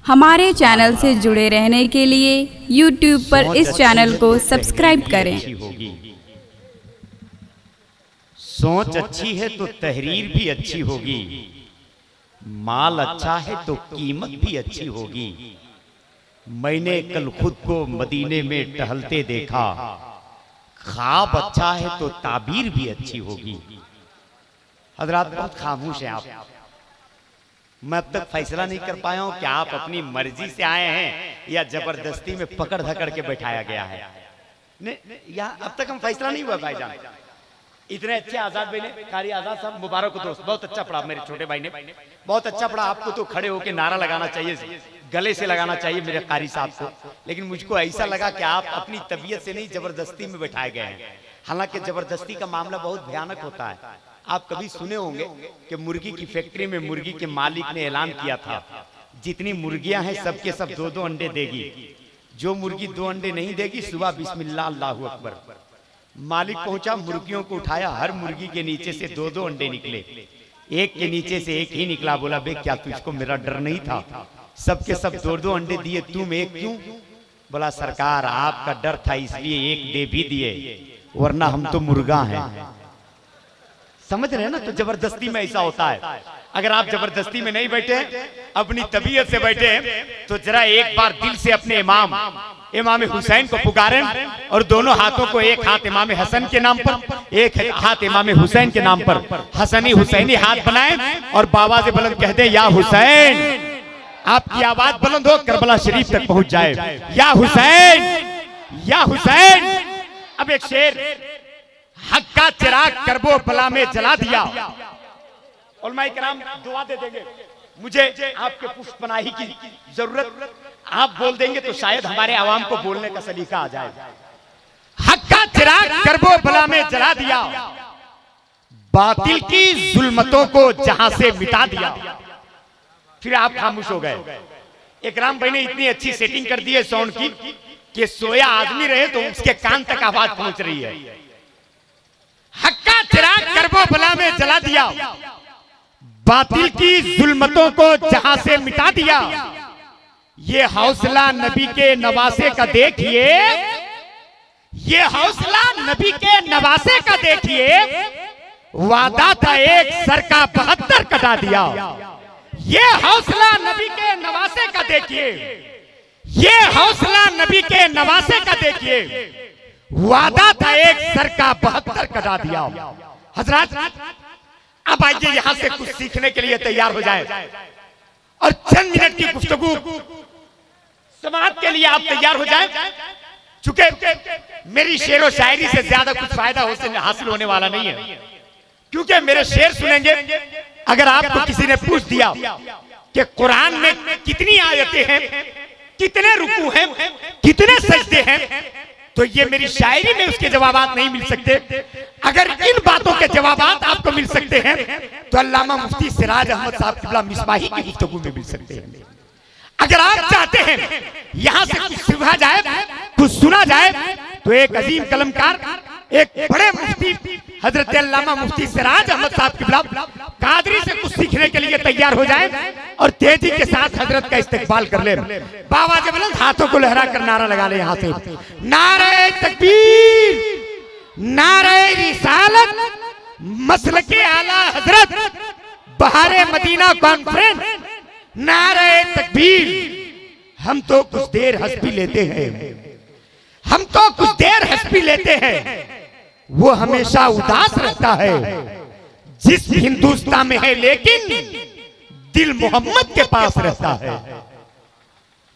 हमारे चैनल से जुड़े रहने के लिए YouTube पर इस चैनल को सब्सक्राइब करें। सोच अच्छी है तो तहरीर भी अच्छी होगी, माल अच्छा है तो कीमत भी अच्छी होगी। मैंने कल खुद को मदीने में टहलते देखा, ख्वाब अच्छा है तो ताबीर भी अच्छी होगी। हजरात बहुत खामोश हैं आप। मैं अब तक फैसला नहीं कर पाया हूं कि आप अपनी मर्जी से आए हैं या जबरदस्ती में पकड़ धकड़ के बैठाया गया है। या अब तक हम फैसला नहीं हुआ भाईजान। इतने अच्छे आजाद भाई ने, कारी आजाद साहब मुबारक हो दोस्त, बहुत अच्छा पढ़ा मेरे छोटे भाई ने, बहुत अच्छा पढ़ा। आपको तो खड़े होकर नारा लगाना चाहिए, गले से लगाना चाहिए मेरे कारी साहब को। लेकिन मुझको ऐसा लगा कि आप अपनी तबीयत से नहीं जबरदस्ती में बैठाए गए हैं। हालांकि जबरदस्ती का मामला बहुत भयानक होता है। आप कभी सुने होंगे कि मुर्गी की फैक्ट्री में मुर्गी के मालिक ने ऐलान किया था, जितनी मुर्गियां हैं सबके सब 2-2 अंडे देगी। जो मुर्गी 2 अंडे नहीं देगी सुबह बिस्मिल्लाह अल्लाहु अकबर। मालिक पहुंचा, मुर्गियों को उठाया, हर मुर्गी के नीचे से 2-2 अंडे निकले। एक के नीचे से एक ही निकला। बोला बे क्या तुझको मेरा डर नहीं था? सबके सब 2-2 अंडे दिए, तुम एक क्यों? बोला सरकार आपका डर था इसलिए एक दे भी दिए, वरना हम तो मुर्गा हैं। समझ रहे हैं ना? तो जबरदस्ती में ऐसा होता है। अगर आप जबरदस्ती में नहीं बैठे, अपनी तबीयत से बैठे, तो जरा एक बार दिल से अपने इमाम हुसैन को पुकारें और दोनों हाथों को, एक हाथ इमाम हसन के नाम पर, एक हाथ इमाम हुसैन के नाम पर हसनी हुसैनी हाथ बनाएं और बाबा से बुलंद कह दें या हुसैन। आपकी आवाज बुलंद हो, करबला शरीफ तक पहुंच जाए, या हुसैन या हुसैन। अब एक शेर, हक का चिराग करबो बला में जला दिया। उलमाए किराम दुआ दे देंगे, मुझे आपके पुष्प पनाही की जरूरत। आप बोल देंगे तो शायद हमारे आवाम को बोलने का सलीका आ जाए। हक का चिराग करबो बला में जला दिया, बातिल की जुल्मतों को जहां से मिटा दिया। फिर आप खामोश हो गए। इकराम भाई ने इतनी अच्छी सेटिंग कर दी है साउंड की कि सोया आदमी रहे तो उसके कान तक आवाज पहुंच रही है। हक का चिराग करबो बला में जला दिया, बातिल की जुल्मतों को जहां से मिटा दिया। ये हौसला नबी के नवासे का देखिए, ये हौसला नबी के नवासे का देखिए। वादा था एक सर का 72 कटा दिया। ये हौसला नबी के नवासे का देखिए, ये हौसला नबी के नवासे का देखिए। वादा था एक सर का 72 कटा दिया। हजरत अब आइए यहां से कुछ सीखने के लिए तैयार हो जाए और चंद मिनट की गुफ्तगू समाप्त के लिए आप तैयार हो जाए। चूंकि मेरी शेर और शायरी से ज्यादा कुछ फायदा हासिल होने वाला नहीं है, क्योंकि मेरे शेर सुनेंगे। अगर आपको किसी ने पूछ दिया कि कुरान में कितनी आयतें हैं, कितने रुकू हैं, कितने सजदे हैं, तो ये मेरी शायरी में उसके जवाबात नहीं मिल सकते। अगर इन बातों के जवाबात आपको मिल सकते हैं तो अल्लामा मुफ्ती सिराज अहमद साहब किबला मिसबाही की गुफ्तगू में मिल सकते हैं। अगर आप चाहते हैं यहां से कुछ सीखा जाए, कुछ सुना जाए, तो एक अजीम कलमकार, एक बड़े मुफ्ती हजरत अल्लामा मुफ्ती सिराज अहमद साहब किबला कादरी से कुछ सीखने के लिए तैयार हो जाए और तेजी के साथ हजरत का इस्तकबाल कर ले। बाबा जब हाथों को लहरा कर नारा लगा ले यहां से, नारे तकबीर, नारे रिसालत, मसलके आला हजरत, बहारे मदीना कॉन्फ्रेंस, नारे तकबीर। हम तो कुछ देर हंस भी लेते हैं, हम तो कुछ देर हंस भी लेते हैं। वो हमेशा उदास रहता है जिस हिंदुस्तान में है, लेकिन दिल मोहम्मद के पास रहता है।